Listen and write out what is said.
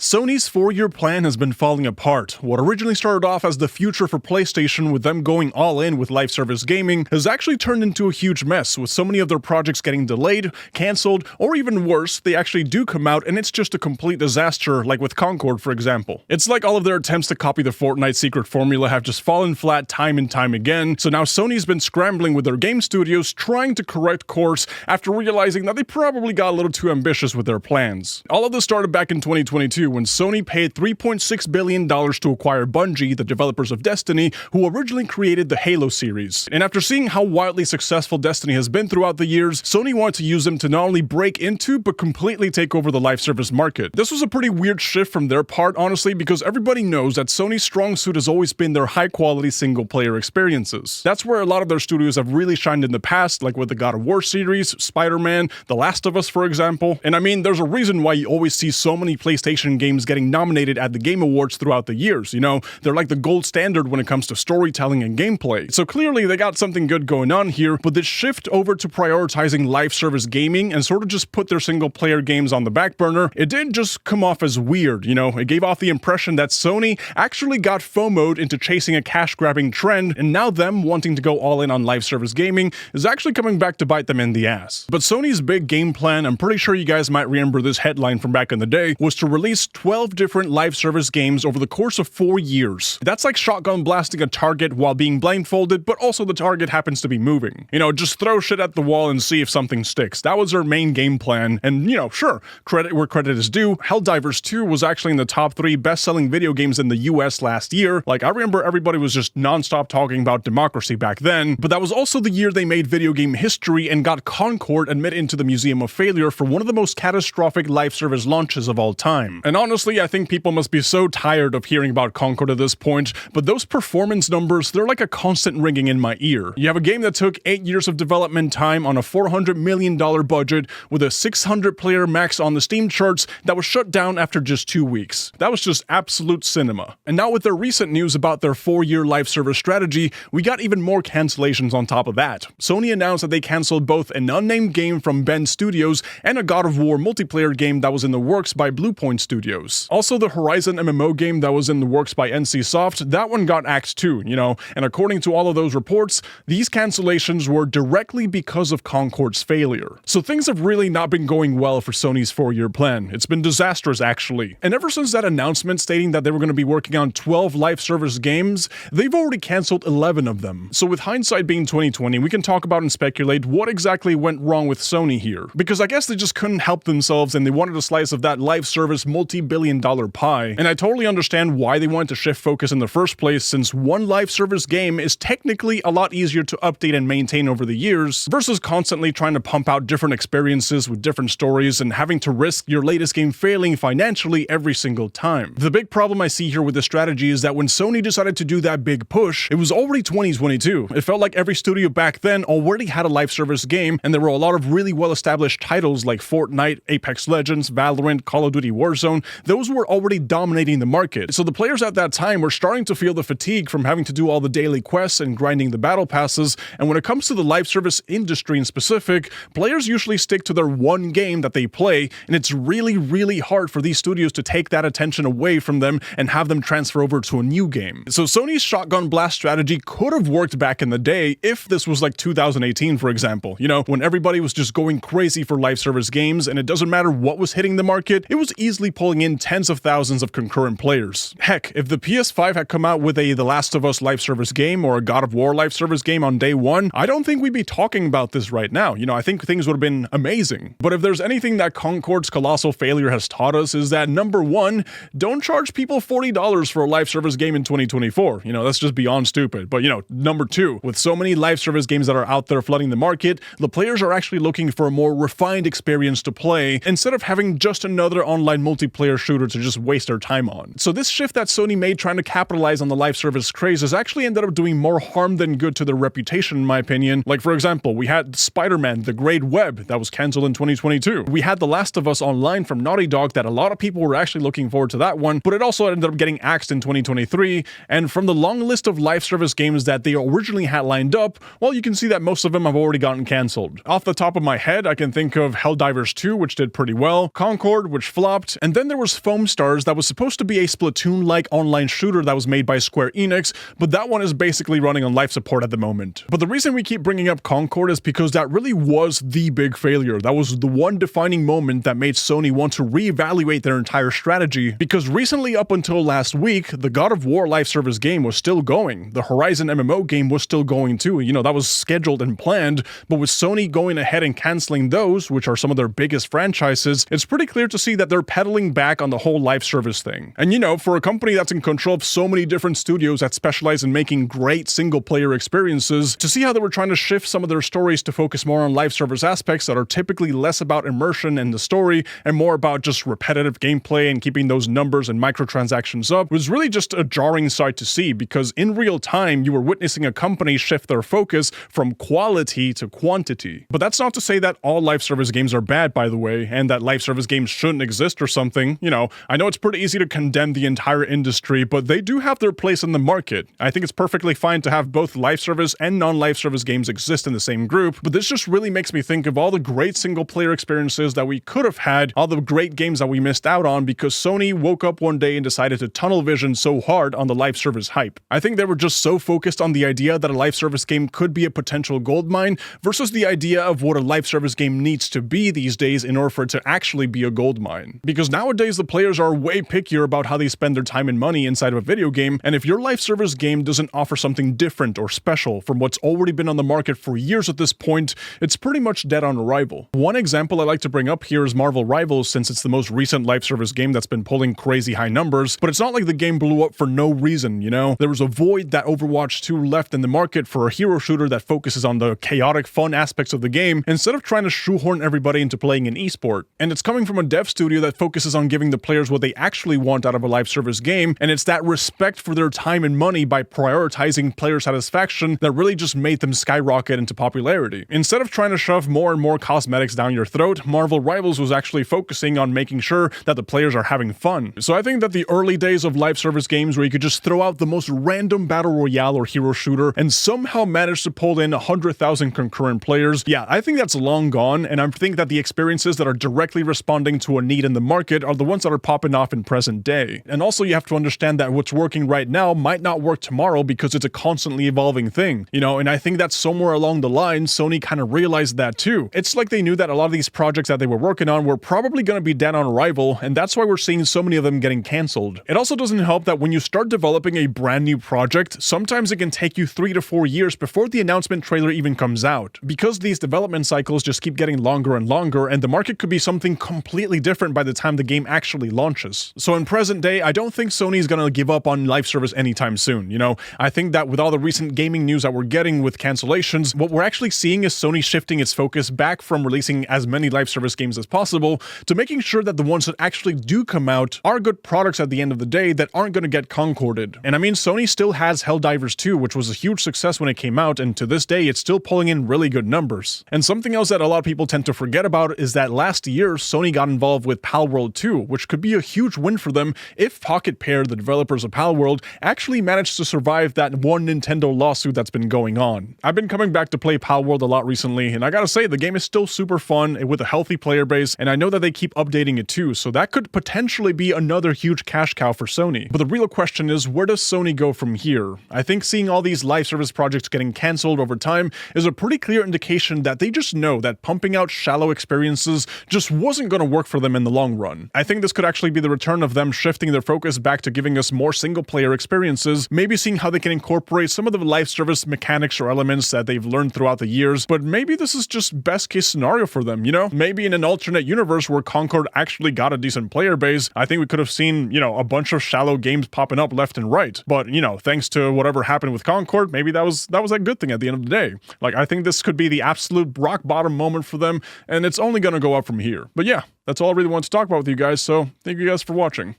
Sony's 4-year plan has been falling apart. What originally started off as the future for PlayStation with them going all in with live service gaming has actually turned into a huge mess, with so many of their projects getting delayed, cancelled, or even worse, they actually do come out and it's just a complete disaster, like with Concord for example. It's like all of their attempts to copy the Fortnite secret formula have just fallen flat time and time again, so now Sony's been scrambling with their game studios trying to correct course after realizing that they probably got a little too ambitious with their plans. All of this started back in 2022 when Sony paid $3.6 billion to acquire Bungie, the developers of Destiny, who originally created the Halo series. And after seeing how wildly successful Destiny has been throughout the years, Sony wanted to use them to not only break into, but completely take over the live service market. This was a pretty weird shift from their part, honestly, because everybody knows that Sony's strong suit has always been their high-quality single-player experiences. That's where a lot of their studios have really shined in the past, like with the God of War series, Spider-Man, The Last of Us, for example. And I mean, there's a reason why you always see so many PlayStation games getting nominated at the Game Awards throughout the years, you know? They're like the gold standard when it comes to storytelling and gameplay. So clearly they got something good going on here, but this shift over to prioritizing live service gaming and sort of just put their single player games on the back burner, it didn't just come off as weird, you know? It gave off the impression that Sony actually got FOMO'd into chasing a cash-grabbing trend, and now them wanting to go all in on live service gaming is actually coming back to bite them in the ass. But Sony's big game plan, I'm pretty sure you guys might remember this headline from back in the day, was to release 12 different live service games over the course of 4 years. That's like shotgun blasting a target while being blindfolded, but also the target happens to be moving. You know, just throw shit at the wall and see if something sticks. That was their main game plan, and you know, sure, credit where credit is due, Helldivers 2 was actually in the top 3 best-selling video games in the US last year. Like, I remember everybody was just non-stop talking about democracy back then, but that was also the year they made video game history and got Concord admitted into the Museum of Failure for one of the most catastrophic live service launches of all time. And honestly, I think people must be so tired of hearing about Concord at this point, but those performance numbers, they're like a constant ringing in my ear. You have a game that took 8 years of development time on a $400 million budget with a 600 player max on the Steam charts that was shut down after just 2 weeks. That was just absolute cinema. And now with their recent news about their 4-year live service strategy, we got even more cancellations on top of that. Sony announced that they canceled both an unnamed game from Bend Studios and a God of War multiplayer game that was in the works by Bluepoint Studios. Also, the Horizon MMO game that was in the works by NCSoft, that one got axed too, you know, and according to all of those reports, these cancellations were directly because of Concord's failure. So things have really not been going well for Sony's 4-year plan. It's been disastrous actually. And ever since that announcement stating that they were going to be working on 12 live service games, they've already canceled 11 of them. So with hindsight being 2020, we can talk about and speculate what exactly went wrong with Sony here. Because I guess they just couldn't help themselves and they wanted a slice of that live service multi-billion-dollar pie. And I totally understand why they wanted to shift focus in the first place, since one live service game is technically a lot easier to update and maintain over the years versus constantly trying to pump out different experiences with different stories and having to risk your latest game failing financially every single time. The big problem I see here with this strategy is that when Sony decided to do that big push, it was already 2022. It felt like every studio back then already had a live service game, and there were a lot of really well-established titles like Fortnite, Apex Legends, Valorant, Call of Duty Warzone. Those were already dominating the market. So the players at that time were starting to feel the fatigue from having to do all the daily quests and grinding the battle passes, and when it comes to the live service industry in specific, players usually stick to their one game that they play, and it's really hard for these studios to take that attention away from them and have them transfer over to a new game. So Sony's shotgun blast strategy could have worked back in the day if this was like 2018, for example, you know, when everybody was just going crazy for live service games and it doesn't matter what was hitting the market, it was easily pulling in tens of thousands of concurrent players. Heck, if the PS5 had come out with a The Last of Us live service game or a God of War live service game on day one, I don't think we'd be talking about this right now. You know, I think things would have been amazing. But if there's anything that Concord's colossal failure has taught us is that number one, don't charge people $40 for a live service game in 2024. You know, that's just beyond stupid. But you know, number two, with so many live service games that are out there flooding the market, the players are actually looking for a more refined experience to play instead of having just another online multiplayer shooter to just waste their time on. So this shift that Sony made trying to capitalize on the live service craze has actually ended up doing more harm than good to their reputation, in my opinion. Like, for example, we had Spider-Man, The Great Web, that was canceled in 2022. We had The Last of Us Online from Naughty Dog that a lot of people were actually looking forward to that one, but it also ended up getting axed in 2023. And from the long list of live service games that they originally had lined up, well, you can see that most of them have already gotten canceled. Off the top of my head, I can think of Helldivers 2, which did pretty well, Concord, which flopped, and then there there was Foam Stars that was supposed to be a Splatoon-like online shooter that was made by Square Enix, but that one is basically running on life support at the moment. But the reason we keep bringing up Concord is because that really was the big failure. That was the one defining moment that made Sony want to reevaluate their entire strategy, because recently, up until last week, the God of War live service game was still going. The Horizon MMO game was still going too. You know, that was scheduled and planned, but with Sony going ahead and canceling those, which are some of their biggest franchises, it's pretty clear to see that they're pedaling back on the whole live service thing. And you know, for a company that's in control of so many different studios that specialize in making great single-player experiences, to see how they were trying to shift some of their stories to focus more on live service aspects that are typically less about immersion in the story and more about just repetitive gameplay and keeping those numbers and microtransactions up was really just a jarring sight to see, because in real time you were witnessing a company shift their focus from quality to quantity. But that's not to say that all live service games are bad, by the way, and that live service games shouldn't exist or something. You know, I know it's pretty easy to condemn the entire industry, but they do have their place in the market. I think it's perfectly fine to have both live service and non-live service games exist in the same group, but this just really makes me think of all the great single-player experiences that we could have had, all the great games that we missed out on because Sony woke up one day and decided to tunnel vision so hard on the live service hype. I think they were just so focused on the idea that a live service game could be a potential goldmine versus the idea of what a live service game needs to be these days in order for it to actually be a goldmine. Because nowadays the players are way pickier about how they spend their time and money inside of a video game, and if your live service game doesn't offer something different or special from what's already been on the market for years at this point, it's pretty much dead on arrival. One example I like to bring up here is Marvel Rivals, since it's the most recent live service game that's been pulling crazy high numbers, but it's not like the game blew up for no reason, you know? There was a void that Overwatch 2 left in the market for a hero shooter that focuses on the chaotic fun aspects of the game instead of trying to shoehorn everybody into playing an esport. And it's coming from a dev studio that focuses on giving the players what they actually want out of a live service game, and it's that respect for their time and money by prioritizing player satisfaction that really just made them skyrocket into popularity. Instead of trying to shove more and more cosmetics down your throat, Marvel Rivals was actually focusing on making sure that the players are having fun. So I think that the early days of live service games where you could just throw out the most random battle royale or hero shooter and somehow manage to pull in 100,000 concurrent players, yeah, I think that's long gone, and I think that the experiences that are directly responding to a need in the market are the ones that are popping off in present day. And also you have to understand that what's working right now might not work tomorrow because it's a constantly evolving thing, you know, and I think that somewhere along the line, Sony kind of realized that too. It's like they knew that a lot of these projects that they were working on were probably going to be dead on arrival, and that's why we're seeing so many of them getting cancelled. It also doesn't help that when you start developing a brand new project, sometimes it can take you 3 to 4 years before the announcement trailer even comes out, because these development cycles just keep getting longer and longer, and the market could be something completely different by the time the game actually launches. So in present day, I don't think Sony's gonna give up on live service anytime soon, you know? I think that with all the recent gaming news that we're getting with cancellations, what we're actually seeing is Sony shifting its focus back from releasing as many live service games as possible to making sure that the ones that actually do come out are good products at the end of the day that aren't gonna get concorded. And I mean, Sony still has Helldivers 2, which was a huge success when it came out, and to this day, it's still pulling in really good numbers. And something else that a lot of people tend to forget about is that last year, Sony got involved with Palworld 2, which could be a huge win for them if Pocket Pair, the developers of Palworld, actually managed to survive that one Nintendo lawsuit that's been going on. I've been coming back to play Palworld a lot recently, and I gotta say, the game is still super fun with a healthy player base, and I know that they keep updating it too, so that could potentially be another huge cash cow for Sony. But the real question is, where does Sony go from here? I think seeing all these live service projects getting cancelled over time is a pretty clear indication that they just know that pumping out shallow experiences just wasn't going to work for them in the long run. I think this could actually be the return of them shifting their focus back to giving us more single-player experiences, maybe seeing how they can incorporate some of the live service mechanics or elements that they've learned throughout the years, but maybe this is just best-case scenario for them, you know? Maybe in an alternate universe where Concord actually got a decent player base, I think we could have seen, you know, a bunch of shallow games popping up left and right. But, you know, thanks to whatever happened with Concord, maybe that was a good thing at the end of the day. Like, I think this could be the absolute rock bottom moment for them, and it's only going to go up from here. But yeah, that's all I really want to talk about with you guys, so thank you guys for watching.